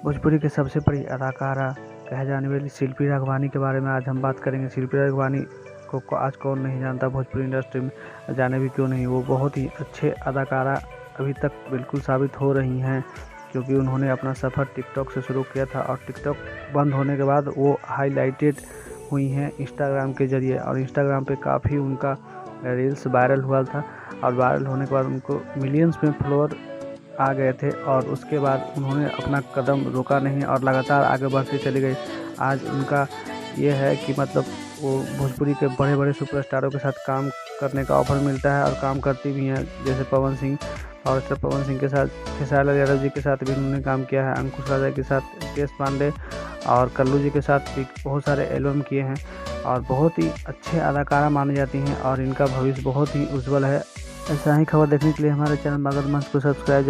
भोजपुरी की सबसे बड़ी अदाकारा कहे जाने वाली शिल्पी राघवानी के बारे में आज हम बात करेंगे। शिल्पी राघवानी को आज कौन नहीं जानता भोजपुरी इंडस्ट्री में, जाने भी क्यों नहीं। वो बहुत ही अच्छे अदाकारा अभी तक बिल्कुल साबित हो रही हैं, क्योंकि उन्होंने अपना सफ़र टिकटॉक से शुरू किया था और टिकटॉक बंद होने के बाद वो हाईलाइटेड हुई हैं इंस्टाग्राम के ज़रिए। और इंस्टाग्राम पे काफ़ी उनका रील्स वायरल हुआ था और वायरल होने के बाद उनको मिलियंस में फॉलोअर आ गए थे और उसके बाद उन्होंने अपना कदम रोका नहीं और लगातार आगे बढ़ते चले गए। आज उनका ये है कि मतलब वो भोजपुरी के बड़े बड़े सुपरस्टारों के साथ काम करने का ऑफ़र मिलता है और काम करती भी हैं, जैसे पवन सिंह और पवन सिंह के साथ खेसारी लाल यादव जी के साथ भी उन्होंने काम किया है, अंकुश राजा के साथ केस पांडे और कल्लू जी के साथ भी बहुत सारे एल्बम किए हैं और बहुत ही अच्छे अदाकारा मानी जाती हैं और इनका भविष्य बहुत ही उज्जवल है। ऐसा ही खबर देखने के लिए हमारे चैनल मगध मंच को सब्सक्राइब